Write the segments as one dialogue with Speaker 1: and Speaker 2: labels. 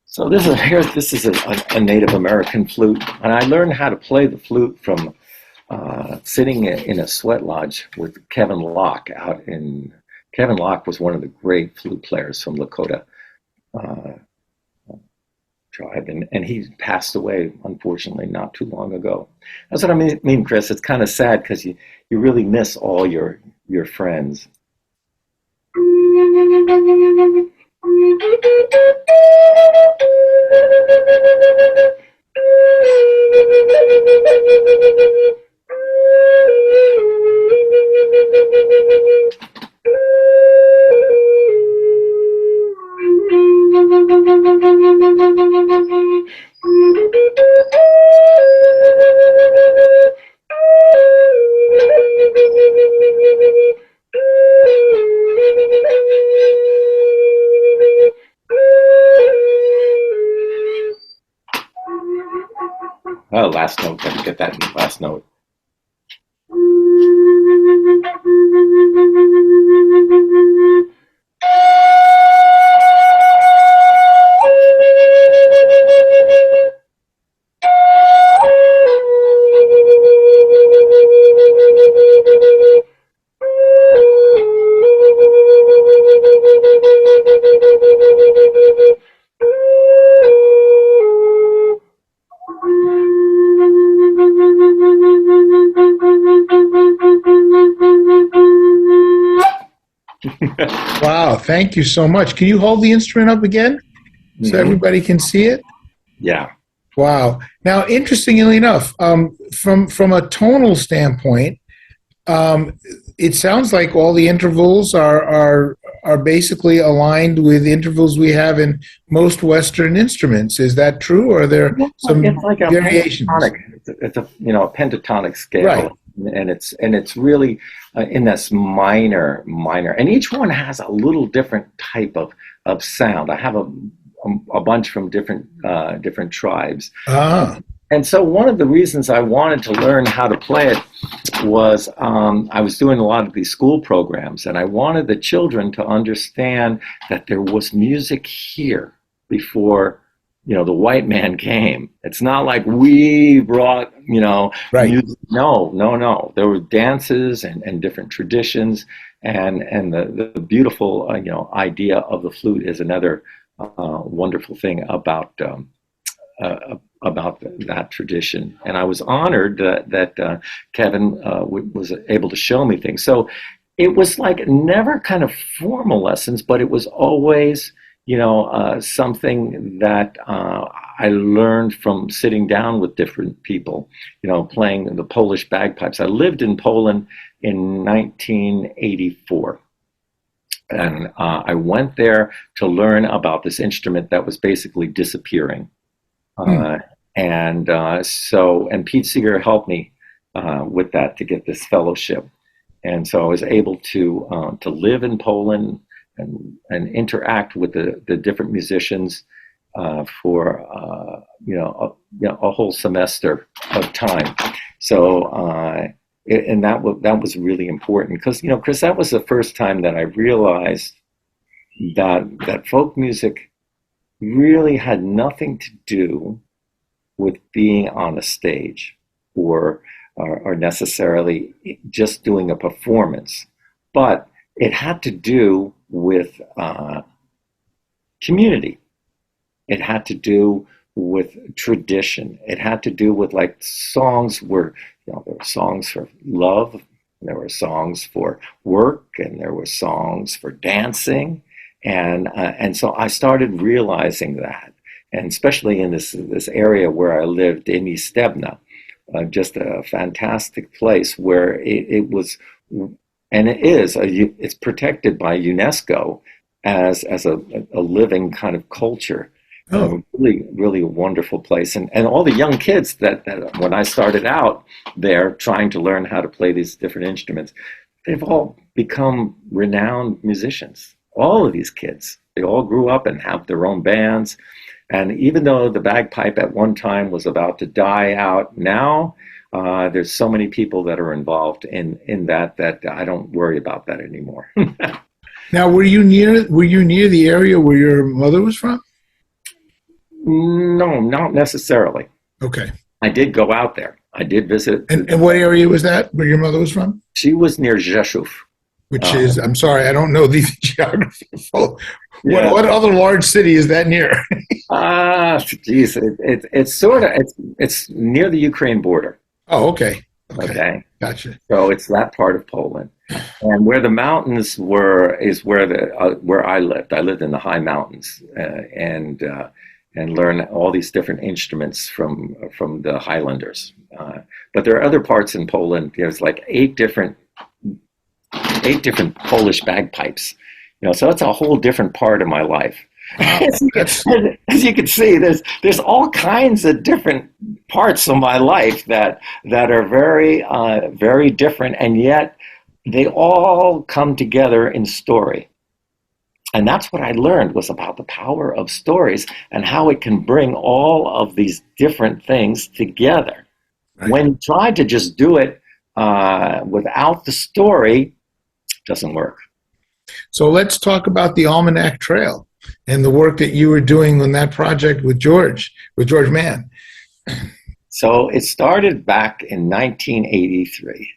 Speaker 1: So this is a Native American flute, and I learned how to play the flute from sitting in a sweat lodge with Kevin Locke out in. Kevin Locke was one of the great flute players from Lakota tribe, and he passed away unfortunately not too long ago. That's what I mean, Chris. It's kind of sad because you really miss all your friends. Oh, last note. Let me get that last note.
Speaker 2: Wow, thank you so much. Can you hold the instrument up again so everybody can see it?
Speaker 1: Yeah.
Speaker 2: Wow. Now, interestingly enough, from a tonal standpoint, it sounds like all the intervals are basically aligned with intervals we have in most Western instruments. Is that true, or are there some variations?
Speaker 1: It's a pentatonic scale,
Speaker 2: right?
Speaker 1: And it's really in this minor, and each one has a little different type of sound. I have a bunch from different tribes. And so one of the reasons I wanted to learn how to play it was I was doing a lot of these school programs, and I wanted the children to understand that there was music here before the white man came. It's not like we brought
Speaker 2: right.
Speaker 1: music. No. There were dances and different traditions, and the beautiful idea of the flute is another wonderful thing about that tradition. And I was honored that Kevin was able to show me things. So it was like never kind of formal lessons, but it was always something that I learned from sitting down with different people, playing the Polish bagpipes. I lived in Poland in 1984. And I went there to learn about this instrument that was basically disappearing. And Pete Seeger helped me with that to get this fellowship. And so I was able to live in Poland and interact with the different musicians for a whole semester of time. So and that was really important because Chris, that was the first time that I realized that folk music really had nothing to do with being on a stage or necessarily just doing a performance, but it had to do with community. It had to do with tradition. It had to do with like songs where there were songs for love, there were songs for work, and there were songs for dancing, and so I started realizing that, and especially in this area where I lived in East Stebna, just a fantastic place where it was. And it's protected by UNESCO as a living kind of culture. Really, really a wonderful place. And all the young kids that when I started out there trying to learn how to play these different instruments, they've all become renowned musicians. All of these kids. They all grew up and have their own bands. And even though the bagpipe at one time was about to die out, now there's so many people that are involved in that I don't worry about that anymore.
Speaker 2: Now, were you near the area where your mother was from?
Speaker 1: No, not necessarily.
Speaker 2: Okay.
Speaker 1: I did go out there. I did visit.
Speaker 2: And what area was that where your mother was from?
Speaker 1: She was near Rzeszów.
Speaker 2: Which is, I'm sorry, I don't know the geography.
Speaker 1: Yeah.
Speaker 2: What other large city is that near?
Speaker 1: Geez, it's sort of it's near the Ukraine border.
Speaker 2: Oh, okay.
Speaker 1: Okay.
Speaker 2: Gotcha.
Speaker 1: So it's that part of Poland, and where the mountains were is where I lived. I lived in the high mountains, and learned all these different instruments from the Highlanders. But there are other parts in Poland. There's like eight different Polish bagpipes. So it's a whole different part of my life. As you can see, there's all kinds of different parts of my life that are very very different, and yet they all come together in story. And that's what I learned, was about the power of stories and how it can bring all of these different things together. Right. When you try to just do it without the story, it doesn't work.
Speaker 2: So let's talk about the Almanac Trail and the work that you were doing on that project with George Mann.
Speaker 1: So it started back in 1983.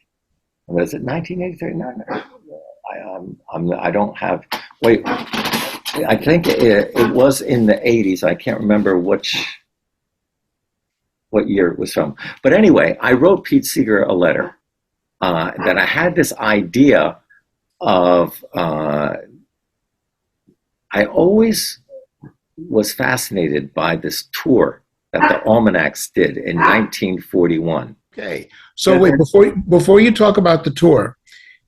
Speaker 1: Was it 1983? No. I don't have. Wait. I think it was in the 80s. I can't remember what year it was from. But anyway, I wrote Pete Seeger a letter that I had this idea of. I always was fascinated by this tour that the Almanacs did in 1941.
Speaker 2: Okay. So wait, before you talk about the tour,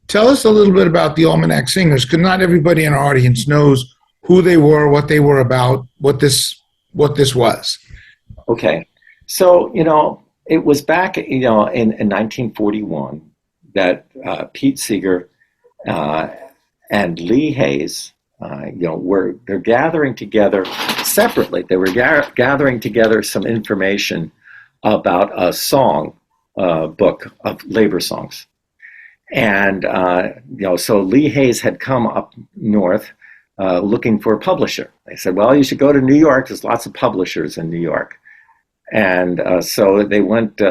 Speaker 2: tell us a little bit about the Almanac Singers, because not everybody in our audience knows who they were, what they were about, what this was.
Speaker 1: Okay. So, it was back, in 1941 that Pete Seeger and Lee Hayes, they're gathering together separately. They were gathering together some information about a song book of labor songs. And, so Lee Hayes had come up north looking for a publisher. They said, well, you should go to New York. There's lots of publishers in New York. And so they went,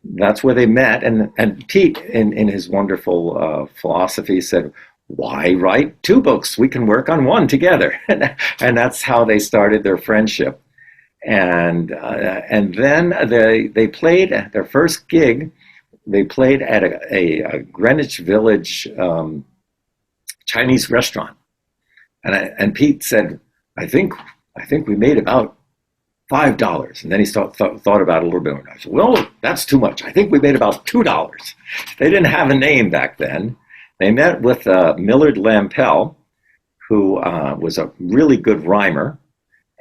Speaker 1: that's where they met. And Pete, in his wonderful philosophy, said, why write two books? We can work on one together. And that's how they started their friendship. And then they played their first gig. They played at a Greenwich Village Chinese restaurant. And Pete said, I think we made about $5. And then he thought about it a little bit. And I said, well, that's too much. I think we made about $2. They didn't have a name back then. They met with Millard Lampell, who was a really good rhymer,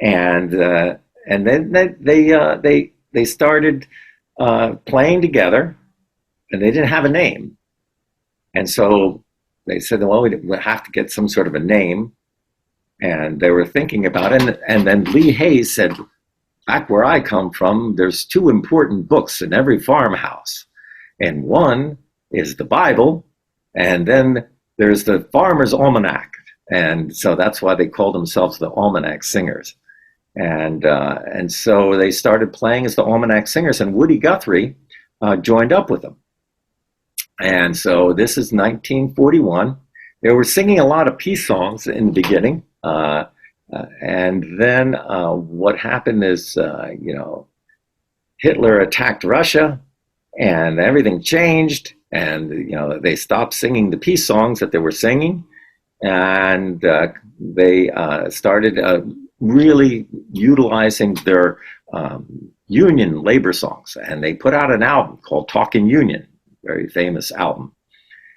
Speaker 1: and then they started playing together, and they didn't have a name, and so they said, well, we have to get some sort of a name, and they were thinking about it, and then Lee Hayes said, back where I come from, there's two important books in every farmhouse, and one is the Bible. And then there's the Farmer's Almanac. And so that's why they called themselves the Almanac Singers. And so they started playing as the Almanac Singers, and Woody Guthrie joined up with them. And so this is 1941. They were singing a lot of peace songs in the beginning. And then what happened is, Hitler attacked Russia, and everything changed. And they stopped singing the peace songs that they were singing, and they started really utilizing their union labor songs. And they put out an album called Talkin' Union, very famous album.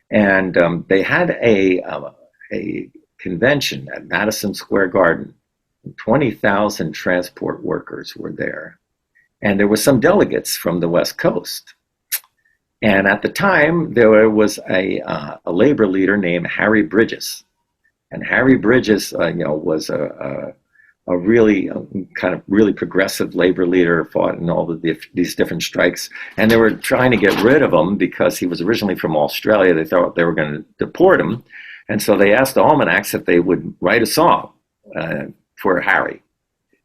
Speaker 1: And they had a convention at Madison Square Garden. 20,000 transport workers were there, and there were some delegates from the West Coast. And at the time, there was a labor leader named Harry Bridges. And Harry Bridges, was a really kind of really progressive labor leader, fought in all of these different strikes. And they were trying to get rid of him because he was originally from Australia. They thought they were going to deport him. And so they asked the Almanacs if they would write a song for Harry.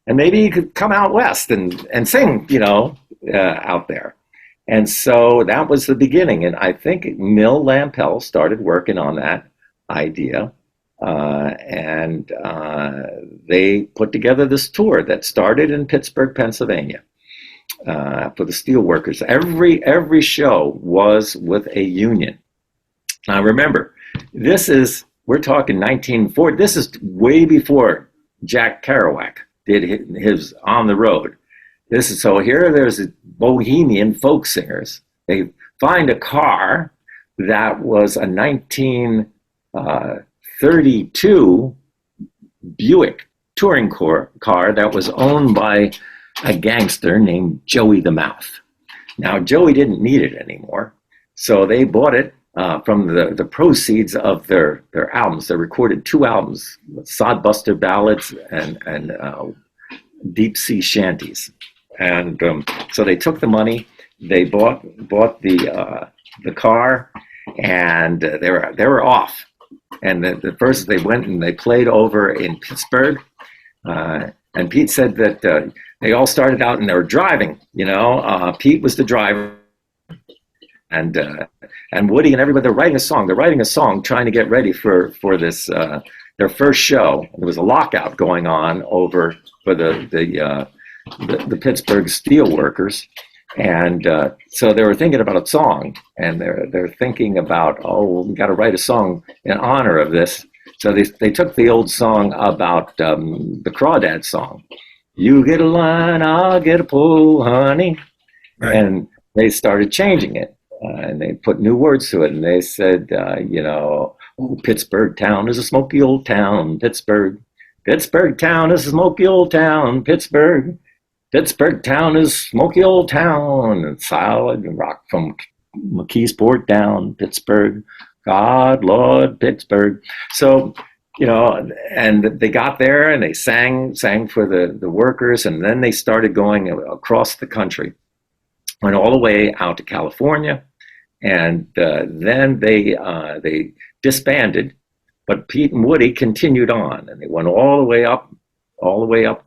Speaker 1: And maybe he could come out west and sing, out there. And so that was the beginning. And I think Mill Lampell started working on that idea. And they put together this tour that started in Pittsburgh, Pennsylvania, for the steelworkers. Every show was with a union. Now remember, we're talking 1940. This is way before Jack Kerouac did his On the Road. There's bohemian folk singers. They find a car that was a 1932 Buick touring car that was owned by a gangster named Joey the Mouth. Now, Joey didn't need it anymore, so they bought it from the proceeds of their albums. They recorded 2 albums, Sodbuster Ballads and Deep Sea Shanties. And so they took the money, they bought the car, and they were off. And the first they went and they played over in Pittsburgh. And Pete said that they all started out and they were driving. Pete was the driver, and Woody and everybody, they're writing a song. They're writing a song, trying to get ready for this their first show. There was a lockout going on over for the Pittsburgh steelworkers, and so they were thinking about a song, and they're thinking about, we got to write a song in honor of this. So they took the old song about the Crawdad song, "You get a line, I'll get a pull, honey," right. And they started changing it, and they put new words to it, and they said, Pittsburgh town is a smoky old town, Pittsburgh town is a smoky old town, Pittsburgh town is smoky old town, and solid rock from McKeesport down, Pittsburgh, God, Lord, Pittsburgh. So, and they got there and they sang for the workers, and then they started going across the country, went all the way out to California, and then they disbanded, but Pete and Woody continued on, and they went all the way up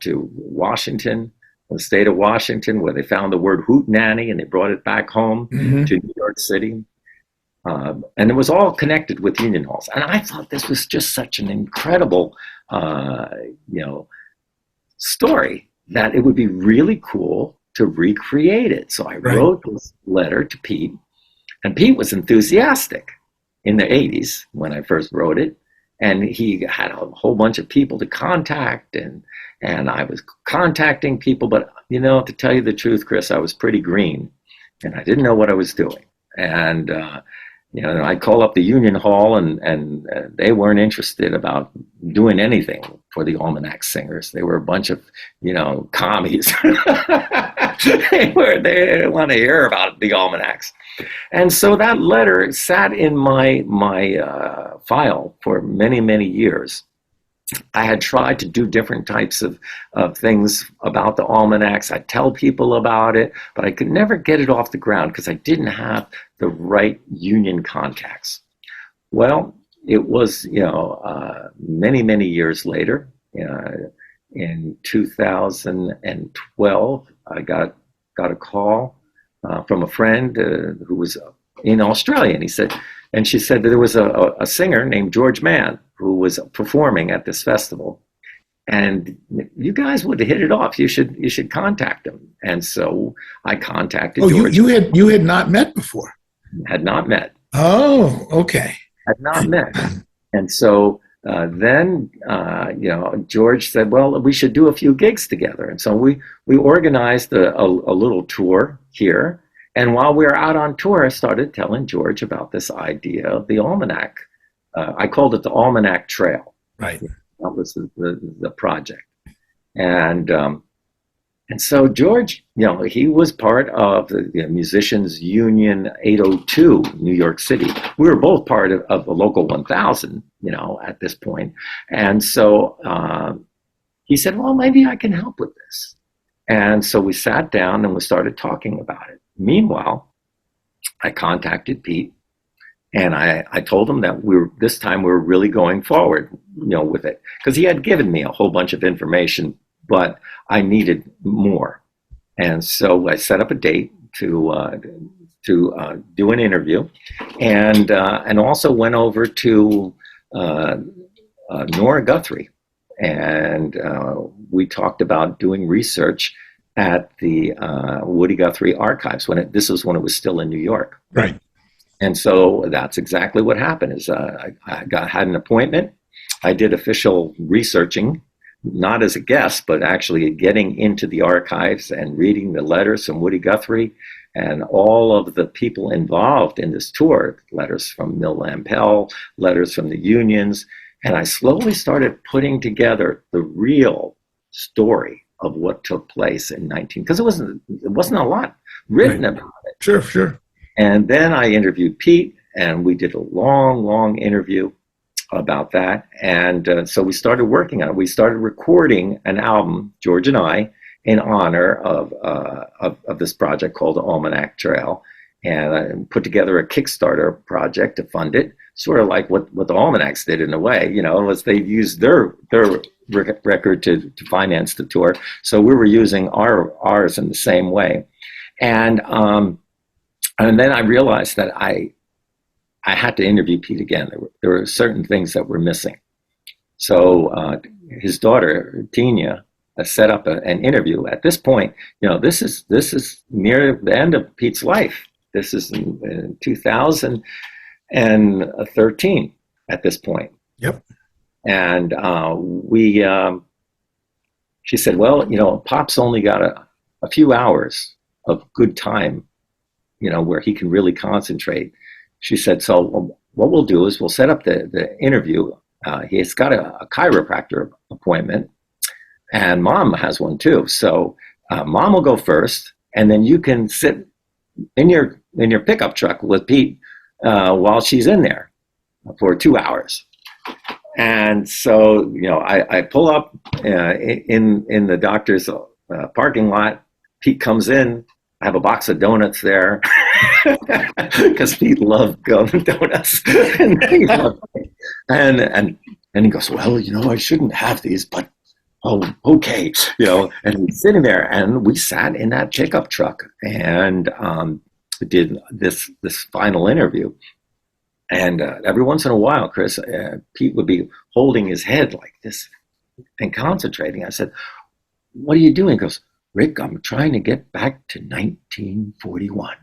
Speaker 1: to Washington, the state of Washington, where they found the word hootenanny, and they brought it back home to New York City. And it was all connected with union halls. And I thought this was just such an incredible, story that it would be really cool to recreate it. So I wrote this letter to Pete, and Pete was enthusiastic in the 80s when I first wrote it. And he had a whole bunch of people to contact, and I was contacting people, but to tell you the truth, Chris, I was pretty green, and I didn't know what I was doing. And I'd call up the union hall, and they weren't interested about doing anything for the Almanac singers. They were a bunch of commies. They didn't want to hear about the Almanacs. And so that letter sat in my file for many, many years. I had tried to do different types of things about the Almanacs. I'd tell people about it, but I could never get it off the ground because I didn't have the right union contacts. Well, it was, many, many years later, in 2012, I got a call from a friend who was in Australia, and she said that there was a singer named George Mann who was performing at this festival, and you guys would hit it off. You should contact him. And so I contacted George.
Speaker 2: You had not met before?
Speaker 1: Had not met.
Speaker 2: Oh, okay.
Speaker 1: Had not met. And so then George said, well, we should do a few gigs together. And so we organized a little tour here. And while we were out on tour, I started telling George about this idea of the Almanac. I called it the Almanac Trail.
Speaker 2: Right.
Speaker 1: That was the project. And And so George, he was part of the Musicians Union 802, New York City. We were both part of the local 1000, at this point. And so he said, well, maybe I can help with this. And so we sat down and we started talking about it. Meanwhile, I contacted Pete, and I told him that this time we were really going forward, with it, because he had given me a whole bunch of information, but I needed more. And so I set up a date to do an interview, and also went over to Nora Guthrie, and we talked about doing research at the Woody Guthrie archives this was when it was still in New York.
Speaker 2: Right.
Speaker 1: And so that's exactly what happened. Is I had an appointment. I did official researching, not as a guest, but actually getting into the archives and reading the letters from Woody Guthrie and all of the people involved in this tour, letters from Mill Lampell, letters from the unions. And I slowly started putting together the real story of what took place in because it wasn't a lot written about it.
Speaker 2: Sure.
Speaker 1: And then I interviewed Pete, and we did a long interview about that. And so we started working on it. We started recording an album, George and I, in honor of this project called the Almanac Trail, and I put together a Kickstarter project to fund it, sort of like what the Almanacs did in a way, was they used their record to finance the tour. So we were using ours in the same way. And then I realized that I had to interview Pete again. There were certain things that were missing. So his daughter, Tina, set up an interview. At this point, this is near the end of Pete's life. This is in 2013 at this point.
Speaker 2: Yep.
Speaker 1: And she said, well, Pop's only got a few hours of good time, where he can really concentrate. She said, so what we'll do is we'll set up the interview. He's got a chiropractor appointment, and Mom has one too. So Mom will go first, and then you can sit in your pickup truck with Pete while she's in there for 2 hours. And so, I pull up in the doctor's parking lot. Pete comes in. I have a box of donuts there because Pete loved donuts. And he goes, well, I shouldn't have these, but okay, and he's sitting there, and we sat in that pickup truck and did this final interview. And every once in a while, Chris, Pete would be holding his head like this and concentrating. I said, what are you doing? He goes, Rik, I'm trying to get back to 1941.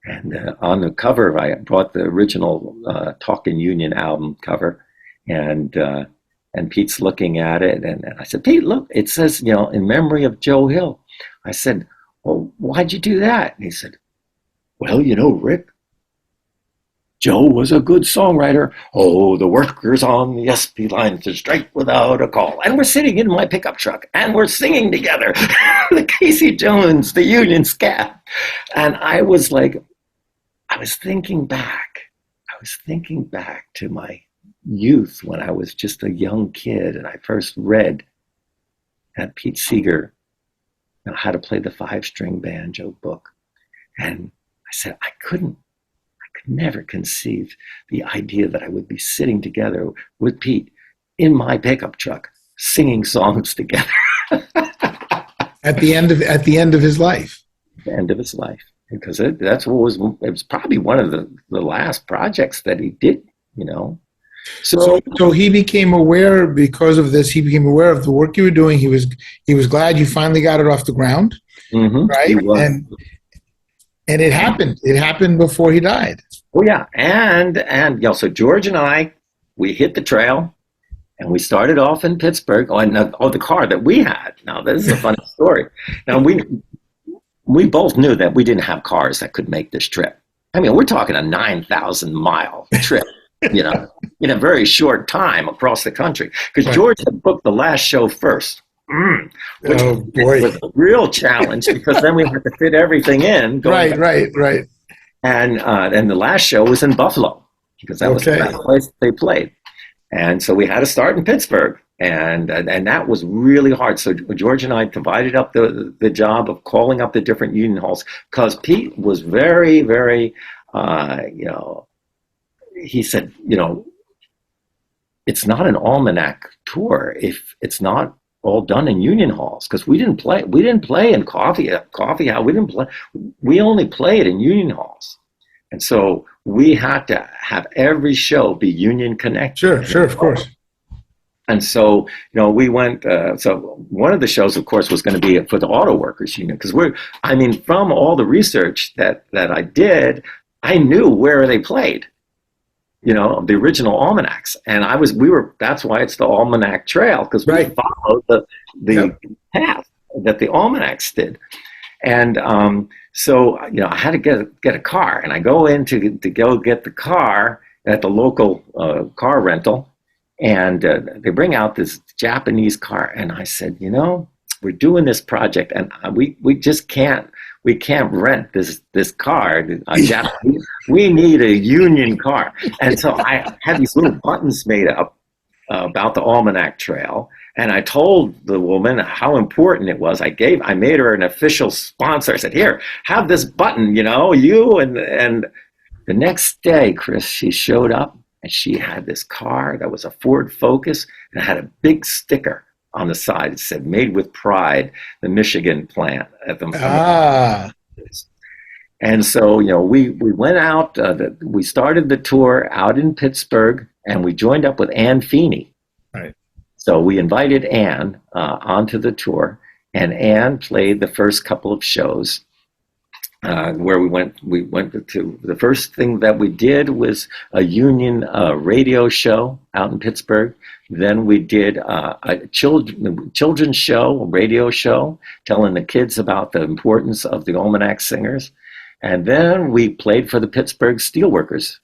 Speaker 1: And on the cover, I brought the original Talkin' Union album cover, and Pete's looking at it, and I said, Pete, look, it says, in memory of Joe Hill. I said, well, why'd you do that? And he said, well, Rik, Joe was a good songwriter. Oh, the workers on the SP line to strike without a call. And we're sitting in my pickup truck, and we're singing together, the Casey Jones, the Union Scat. And I was thinking back to my youth when I was just a young kid, and I first read at Pete Seeger How to Play the 5-String Banjo book. And I said, I could never conceive the idea that I would be sitting together with Pete in my pickup truck, singing songs together.
Speaker 2: At the end of his life.
Speaker 1: The end of his life, because it was probably one of the last projects that he did, So
Speaker 2: he became aware, because of this, he became aware of the work you were doing. He was glad you finally got it off the ground, right? And it happened. It happened before he died.
Speaker 1: Oh yeah, and so George and I, we hit the trail, and we started off in Pittsburgh on the car that we had. Now this is a funny story. Now we both knew that we didn't have cars that could make this trip. I mean, we're talking a 9,000-mile trip, in a very short time across the country, because George had booked the last show first. which
Speaker 2: Oh boy.
Speaker 1: was a real challenge because then we had to fit everything in.
Speaker 2: Right.
Speaker 1: And the last show was in Buffalo because that was the
Speaker 2: Okay.
Speaker 1: last place they played. And so we had to start in Pittsburgh. And that was really hard. So George and I divided up the job of calling up the different union halls because Pete was very, very, he said, it's not an almanac tour if it's not all done in union halls because we didn't play in coffee house. We only played in union halls. And so we had to have every show be union connected.
Speaker 2: Sure, of course.
Speaker 1: And so, we went, so one of the shows, of course, was going to be for the Auto Workers Union, because from all the research that I did, I knew where they played, the original almanacs. And that's why it's the Almanac Trail, because we followed the path that the almanacs did. And so, I had to get a car, and I go in to go get the car at the local car rental. And they bring out this Japanese car, and I said, we're doing this project, and we just can't rent this car. Japanese. We need a union car. And so I had these little buttons made up about the Almanac Trail, and I told the woman how important it was. I made her an official sponsor. I said, here, have this button, you and the next day, Chris, she showed up. And she had this car that was a Ford Focus, and it had a big sticker on the side. It said, "Made with Pride, the Michigan plant." And so, we went out. We started the tour out in Pittsburgh, and we joined up with Ann Feeney.
Speaker 2: Right.
Speaker 1: So we invited Ann onto the tour, and Ann played the first couple of shows. Where we went to the first thing that we did was a union radio show out in Pittsburgh. Then we did a children's show, a radio show, telling the kids about the importance of the almanac singers. And then we played for the Pittsburgh Steelworkers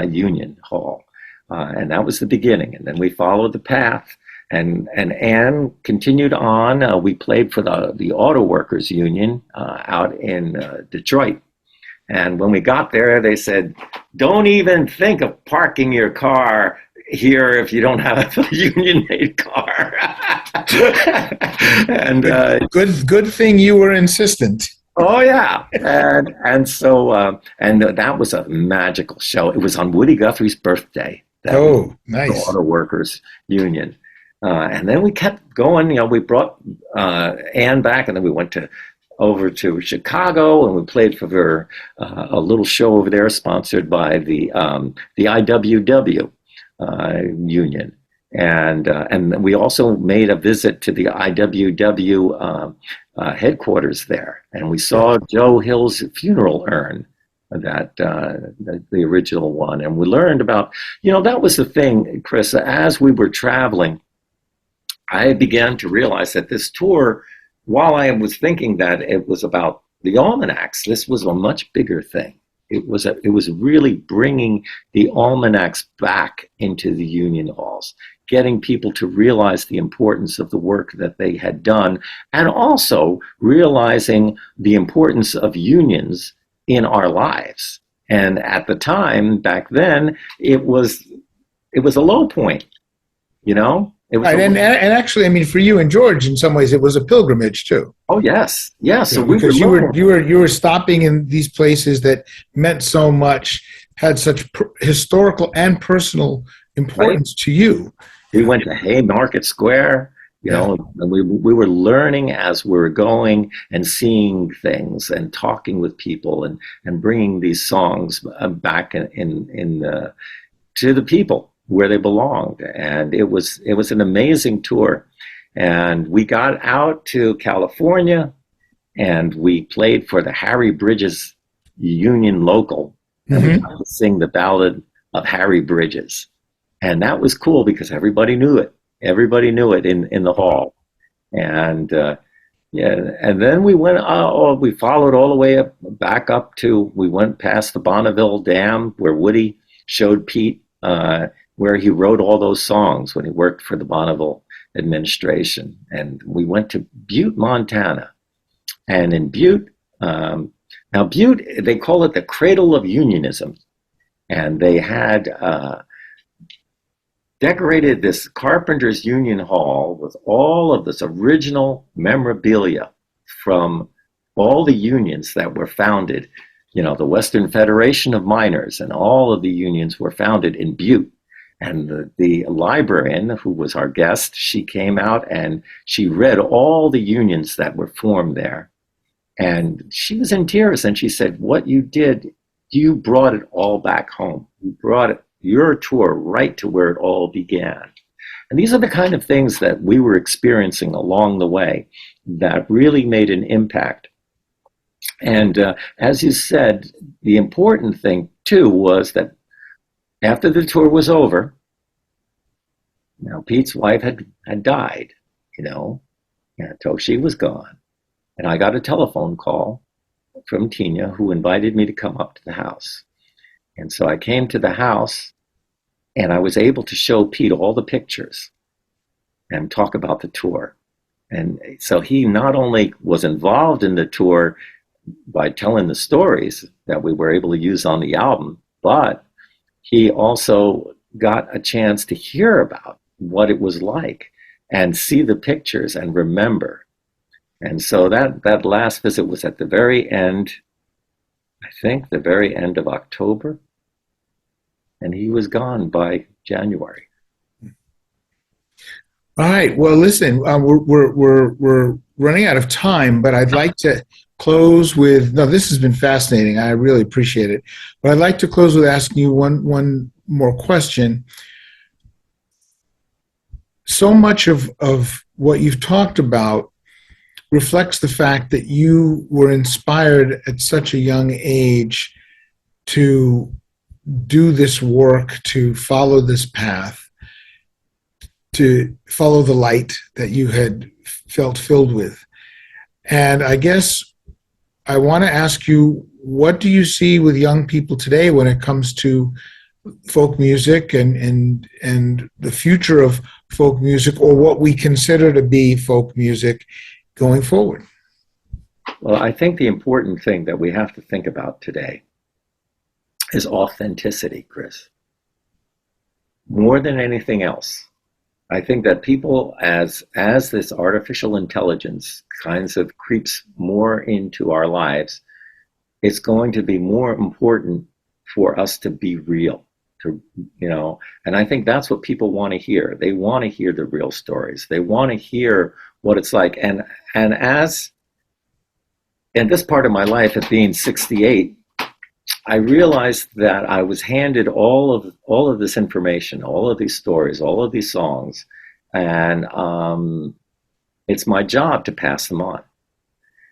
Speaker 1: Union Hall. And that was the beginning. And then we followed the path. And Ann continued on. We played for the Auto Workers Union out in Detroit. And when we got there, they said, don't even think of parking your car here if you don't have a union-made car. And
Speaker 2: good thing you were insistent.
Speaker 1: Oh yeah, and so that was a magical show. It was on Woody Guthrie's birthday.
Speaker 2: Nice.
Speaker 1: The Auto Workers Union. And then we kept going. We brought Ann back, and then we went over to Chicago, and we played for her a little show over there, sponsored by the IWW union, and we also made a visit to the IWW headquarters there, and we saw Joe Hill's funeral urn. The original one, and we learned about. That was the thing, Chris. As we were traveling, I began to realize that this tour, while I was thinking that it was about the almanacs, this was a much bigger thing. It was really bringing the almanacs back into the union halls, getting people to realize the importance of the work that they had done, and also realizing the importance of unions in our lives. And at the time, back then, it was a low point,
Speaker 2: Right, and actually, for you and George, in some ways, it was a pilgrimage too.
Speaker 1: Oh yes. So
Speaker 2: because you were stopping in these places that meant so much, had such historical and personal importance to you.
Speaker 1: We went to Haymarket Square, and we were learning as we were going and seeing things and talking with people and bringing these songs back to the people where they belonged. And it was an amazing tour. And we got out to California, and we played for the Harry Bridges Union Local. And we got to sing the ballad of Harry Bridges. And that was cool because everybody knew it. Everybody knew it in the hall. And and then we went, we followed all the way back up we went past the Bonneville Dam where Woody showed Pete where he wrote all those songs when he worked for the Bonneville administration. And we went to Butte, Montana. And in Butte, now Butte, they call it the cradle of unionism. And they had decorated this Carpenters Union Hall with all of this original memorabilia from all the unions that were founded. The Western Federation of Miners and all of the unions were founded in Butte. And the librarian, who was our guest, she came out and she read all the unions that were formed there. And she was in tears, and she said, what you did, you brought it all back home. You brought your tour right to where it all began. And these are the kind of things that we were experiencing along the way that really made an impact. And as you said, the important thing, too, was that after the tour was over, Pete's wife had died, so she was gone. And I got a telephone call from Tina, who invited me to come up to the house. And so I came to the house, and I was able to show Pete all the pictures and talk about the tour. And so he not only was involved in the tour by telling the stories that we were able to use on the album, but he also got a chance to hear about what it was like and see the pictures and remember. And so that last visit was at the very end, I think the very end of October, and he was gone by January.
Speaker 2: All right. Well, listen, we're running out of time, but I'd like to close with, no, this has been fascinating. I really appreciate it. But I'd like to close with asking you one more question. So much of what you've talked about reflects the fact that you were inspired at such a young age to do this work, to follow this path, to follow the light that you had felt filled with. And I guess I want to ask you, what do you see with young people today when it comes to folk music and the future of folk music, or what we consider to be folk music going forward?
Speaker 1: Well, I think the important thing that we have to think about today is authenticity, Chris. More than anything else, I think that people, as this artificial intelligence kinds of creeps more into our lives, it's going to be more important for us to be real, and I think that's what people want to hear. They want to hear the real stories. They want to hear what it's like. And as in this part of my life, at being 68, I realized that I was handed all of this information, all of these stories, all of these songs, and it's my job to pass them on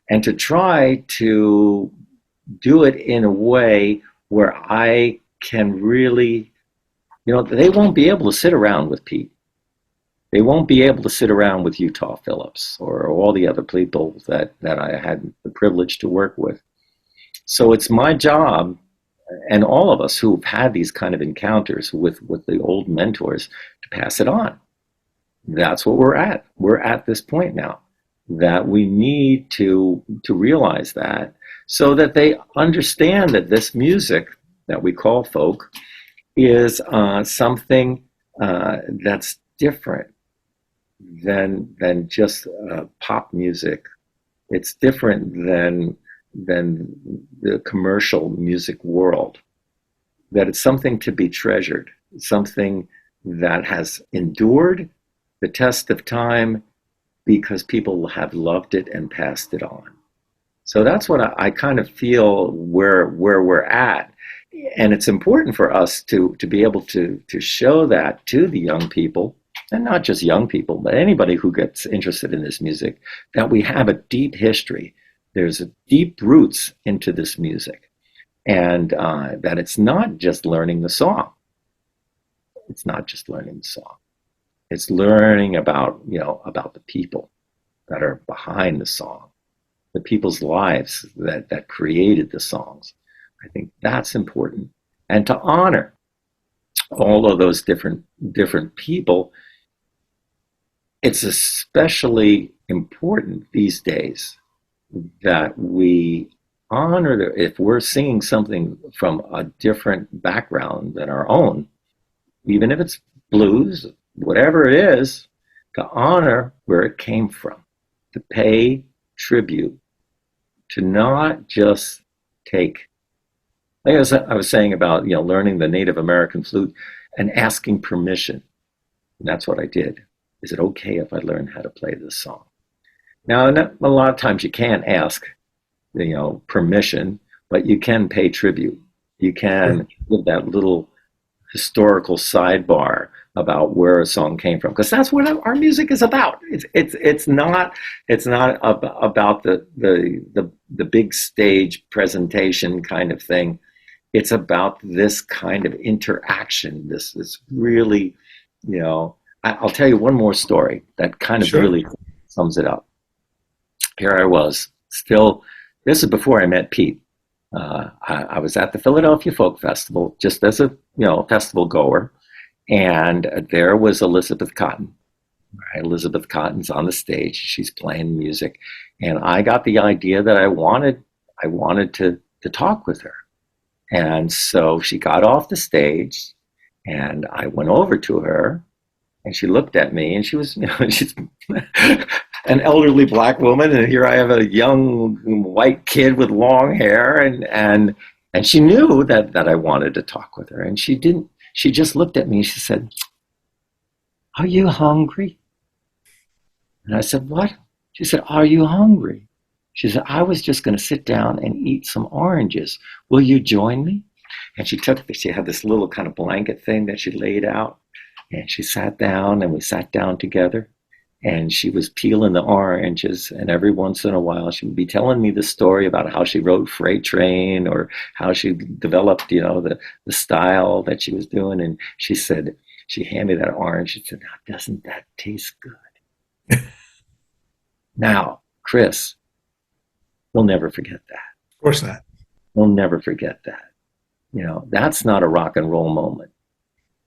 Speaker 1: and to try to do it in a way where I can really, they won't be able to sit around with Pete. They won't be able to sit around with Utah Phillips or all the other people that I had the privilege to work with. So it's my job, and all of us who've had these kind of encounters with the old mentors, to pass it on. That's what we're at. We're at this point now that we need to realize that, so that they understand that this music that we call folk is something that's different than just pop music. It's different than the commercial music world, that it's something to be treasured, something that has endured the test of time because people have loved it and passed it on. So that's what I kind of feel where we're at. And it's important for us to be able to show that to the young people, and not just young people, but anybody who gets interested in this music, that we have a deep history. There's deep roots into this music, and that it's not just learning the song. It's not just learning the song. It's learning about the people that are behind the song, the people's lives that created the songs. I think that's important. And to honor all of those different people, it's especially important these days that we honor if we're singing something from a different background than our own, even if it's blues, whatever it is, to honor where it came from, to pay tribute, to not just take, like I was saying about, learning the Native American flute and asking permission. And that's what I did. Is it okay if I learn how to play this song? Now, a lot of times you can't ask, permission, but you can pay tribute. You can give that little historical sidebar about where a song came from, because that's what our music is about. It's not about the big stage presentation kind of thing. It's about this kind of interaction. This really, I'll tell you one more story that kind of really sums it up. Here I was, still, this is before I met Pete. I was at the Philadelphia Folk Festival just as a festival goer, and there was Elizabeth Cotton. Right? Elizabeth Cotton's on the stage. She's playing music, and I got the idea that I wanted to talk with her. And so she got off the stage, and I went over to her, and she looked at me, and she was, she's an elderly black woman, and here I have a young white kid with long hair, and she knew that I wanted to talk with her, and she didn't. She just looked at me, and she said, "Are you hungry?" And I said, "What?" She said, "Are you hungry?" She said, "I was just going to sit down and eat some oranges. Will you join me?" And she had this little kind of blanket thing that she laid out, and she sat down, and we sat down together, and she was peeling the oranges, and every once in a while she would be telling me the story about how she wrote Freight Train, or how she developed, the style that she was doing. And she said, she handed me that orange. She said, "Now, doesn't that taste good?" Now, Chris, we'll never forget that.
Speaker 2: Of course not.
Speaker 1: We'll never forget that. That's not a rock and roll moment.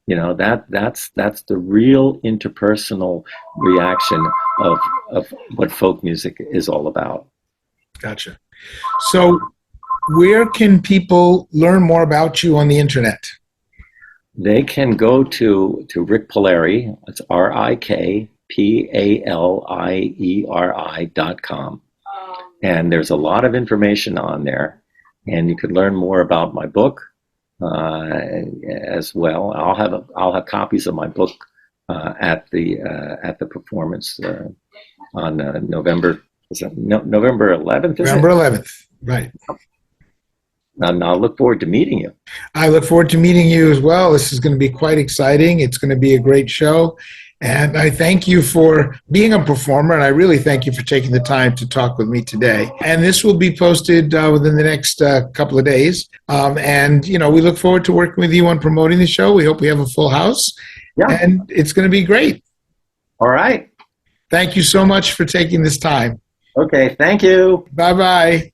Speaker 1: That's the real interpersonal reaction of what folk music is all about.
Speaker 2: Gotcha. So where can people learn more about you on the internet?
Speaker 1: They can go to Rik Palieri. It's RikPalieri.com. And there's a lot of information on there. And you can learn more about my book as well. I'll have copies of my book at the performance on November 11th.
Speaker 2: November 11th, right?
Speaker 1: And I'll look forward to meeting you.
Speaker 2: I look forward to meeting you as well. This is going to be quite exciting. It's going to be a great show. And I thank you for being a performer, and I really thank you for taking the time to talk with me today. And this will be posted within the next couple of days. And, we look forward to working with you on promoting the show. We hope we have a full house. Yeah. And it's going to be great.
Speaker 1: All right.
Speaker 2: Thank you so much for taking this time.
Speaker 1: Okay. Thank you.
Speaker 2: Bye-bye.